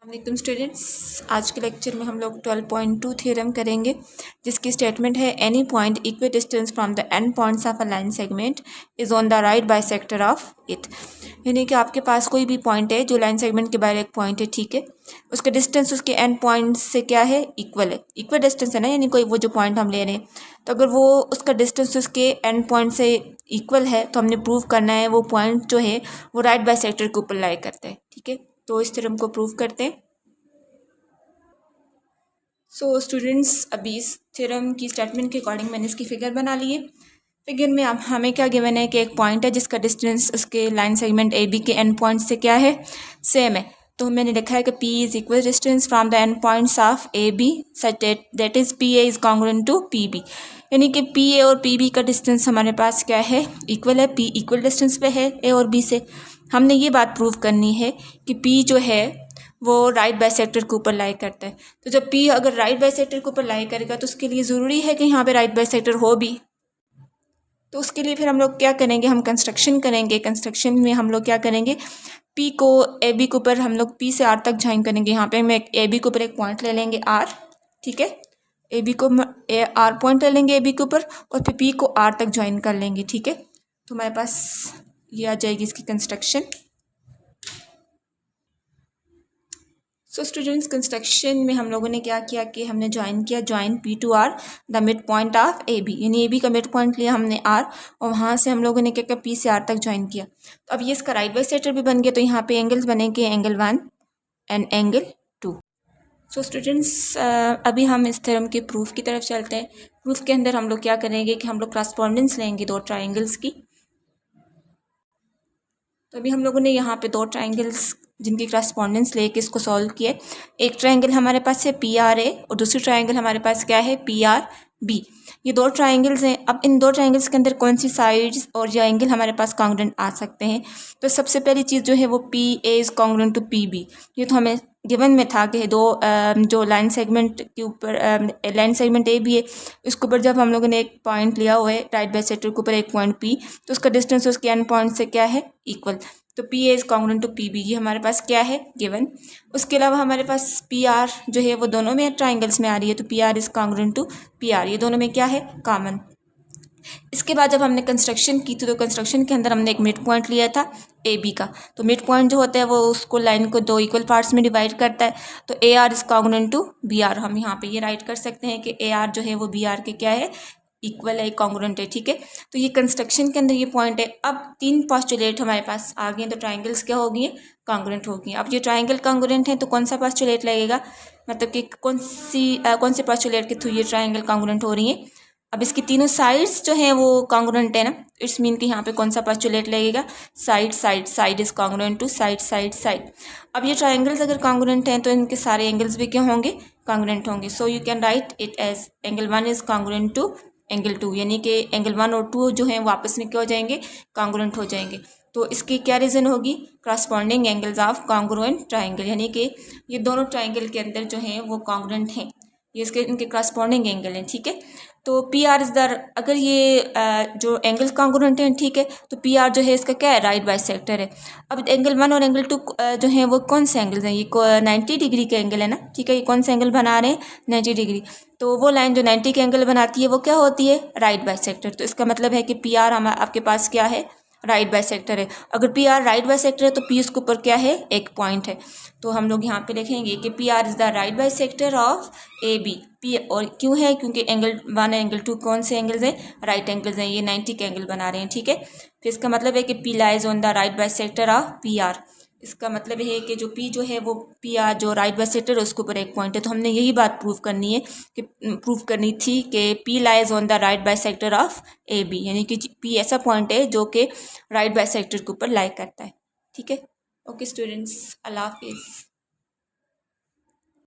वालेकुम स्टूडेंट्स, आज के लेक्चर में हम लोग 12.2 थ्योरम करेंगे जिसकी स्टेटमेंट है any point equi distance from the end points of a line segment is on the right bisector of it. यानी कि आपके पास कोई भी पॉइंट है जो लाइन सेगमेंट के बाहर एक पॉइंट है, ठीक है, उसका डिस्टेंस उसके एंड पॉइंट से क्या है, इक्वल है। इक्वल डिस्टेंस है ना, यानी कोई वो जो पॉइंट हम ले रहे हैं, तो अगर वो उसका डिस्टेंस उसके एंड पॉइंट से इक्वल है तो हमने प्रूव करना है वो पॉइंट जो है वो राइट बाइसेक्टर के ऊपर लाई करता है, ठीक है। तो इस थ्योरम को प्रूव करते हैं। सो स्टूडेंट्स, अभी इस थ्योरम की स्टेटमेंट के अकॉर्डिंग मैंने इसकी फिगर बना ली है। फिगर में अब हमें क्या गिवन है कि एक पॉइंट है जिसका डिस्टेंस उसके लाइन सेगमेंट ए बी के एंड पॉइंट से क्या है, सेम है। तो मैंने लिखा है कि P is equal distance from the end points of A B such that is P A is congruent to P B. यानी कि पी ए और पी बी का डिस्टेंस हमारे पास क्या है, इक्वल है। P इक्वल डिस्टेंस पे है ए और बी से। हमने ये बात प्रूव करनी है कि P जो है वो राइट बाइसेक्टर के ऊपर लाई करता है। तो जब P अगर राइट बाइसेक्टर के ऊपर लाई करेगा तो उसके लिए ज़रूरी है कि यहाँ पे राइट बाइसेक्टर हो भी। तो उसके लिए फिर हम लोग क्या करेंगे, हम कंस्ट्रक्शन करेंगे। कंस्ट्रक्शन में हम लोग क्या करेंगे, P को ए बी के ऊपर हम लोग P से R तक ज्वाइन करेंगे। यहाँ पे हम एक ए बी के ऊपर एक पॉइंट ले लेंगे R, ठीक है। ए बी को R पॉइंट ले लेंगे ए बी के ऊपर और फिर P को R तक ज्वाइन कर लेंगे, ठीक है। तो हमारे पास ये आ जाएगी इसकी कंस्ट्रक्शन। सो स्टूडेंट्स, कंस्ट्रक्शन में हम लोगों ने क्या किया कि हमने ज्वाइन किया, join P to R the mid point of A B, यानी ए बी का मिड पॉइंट लिया हमने R और वहाँ से हम लोगों ने क्या किया, P से R तक ज्वाइन किया। तो अब ये इसका राइट बाइसेक्टर भी बन गया। तो यहाँ पे एंगल्स बनेंगे, angle 1 and angle 2। So students, अभी हम इस थ्योरम के प्रूफ की तरफ चलते हैं। प्रूफ के अंदर हम लोग क्या करेंगे कि हम लोग क्रॉसपोंडेंस लेंगे दो ट्राइंगल्स की। तो अभी हम लोगों ने यहाँ पे दो ट्राइंगल्स जिनकी क्रॉसपोंडेंस लेके इसको सॉल्व किया। एक ट्राइंगल हमारे पास है पी आर ए और दूसरी ट्राइंगल हमारे पास क्या है, पी आर बी। ये दो ट्राइंगल्स हैं। अब इन दो ट्राइंगल्स के अंदर कौन सी साइड्स और या एंगल हमारे पास कॉन्ग्रुएंट आ सकते हैं। तो सबसे पहली चीज़ जो है वो P A is congruent to P B. ये तो हमें गिवन में था कि दो जो लाइन सेगमेंट के ऊपर लाइन सेगमेंट ए बी है, इसके ऊपर जब हम लोगों ने एक पॉइंट लिया हुआ है राइट बाइसेक्टर के ऊपर एक पॉइंट पी, तो उसका डिस्टेंस उसके एंड पॉइंट से क्या है, इक्वल। तो P A is congruent to P B, ये हमारे पास क्या है, गिवन। उसके अलावा हमारे पास पी आर जो है वो दोनों में ट्राइंगल्स में आ रही है। तो P R is congruent to P R, ये दोनों में क्या है, कॉमन। इसके बाद जब हमने कंस्ट्रक्शन की थी तो कंस्ट्रक्शन के अंदर हमने एक मिड पॉइंट लिया था ए बी का। तो मिड पॉइंट जो होता है वो उसको लाइन को दो इक्वल पार्ट्स में डिवाइड करता है। तो A R is congruent to B R. हम यहाँ पे ये राइट कर सकते हैं कि ए आर जो है वो बी आर के क्या है, इक्वल है, कॉन्ग्रुएंट है, ठीक है। तो ये कंस्ट्रक्शन के अंदर ये पॉइंट है। अब तीन पोस्टुलेट हमारे पास आ गए, तो ट्राइंगल्स क्या होगी, कॉन्ग्रुएंट होगी। अब ये ट्राइंगल कॉन्ग्रुएंट है तो कौन सा पोस्टुलेट लगेगा, मतलब कि कौन से पोस्टुलेट के थ्रू ये ट्राइंगल कॉन्ग्रुएंट हो रही है। अब इसकी तीनों साइड्स जो हैं वो कॉन्ग्रुएंट है ना, इट्स मीन कि यहाँ पे कौन सा पोस्टुलेट लगेगा, side side side is congruent to side side side. अब ये ट्राइंगल्स अगर कॉन्ग्रुएंट हैं तो इनके सारे एंगल्स भी क्या होंगे, कॉन्ग्रुएंट होंगे। So you can write it as angle 1 is congruent to angle 2, यानी कि एंगल 1 और 2 जो हैं वापस में क्या हो जाएंगे, कॉन्ग्रुएंट हो जाएंगे। तो इसकी क्या रीज़न होगी, corresponding angles of congruent triangle, यानी कि ये दोनों ट्राइंगल के अंदर जो हैं वो कॉन्ग्रुएंट हैं, ये इसके इनके क्रॉसपॉन्डिंग एंगल हैं, ठीक है। तो पी आर इज द, अगर ये जो एंगल कॉन्ग्रुएंट हैं, ठीक है, तो पी आर जो है इसका क्या है, राइट बाइसेक्टर है। अब एंगल 1 और एंगल 2 जो हैं वो कौन से एंगल्स हैं, ये 90 डिग्री के एंगल है ना, ठीक है। ये कौन से एंगल बना रहे हैं, 90 डिग्री। तो वो लाइन जो 90 के एंगल बनाती है वो क्या होती है, राइट बाइसेक्टर। तो इसका मतलब है कि पी आर हम आपके पास क्या है, राइट बाइसेक्टर है। अगर पी आर राइट बाइसेक्टर है तो पी उसके ऊपर क्या है, एक पॉइंट है। तो हम लोग यहाँ पे लिखेंगे कि P R is the right bisector of A B. P और क्यों है, क्योंकि एंगल 1 एंगल 2 कौन से एंगल्स हैं, राइट एंगल्स हैं, ये 90 के एंगल बना रहे हैं, ठीक है। फिर इसका मतलब है कि P lies on the right bisector of P R. इसका मतलब है कि जो पी जो है वो पी आर जो राइट बाइसेक्टर है उसके ऊपर एक पॉइंट है। तो हमने यही बात प्रूव करनी है कि प्रूव करनी थी कि P lies on the right bisector of A B, यानी कि पी ऐसा पॉइंट है जो कि राइट बाइसेक्टर के ऊपर लाई करता है, ठीक है। ओके स्टूडेंट्स, अल्लाह हाफिज़।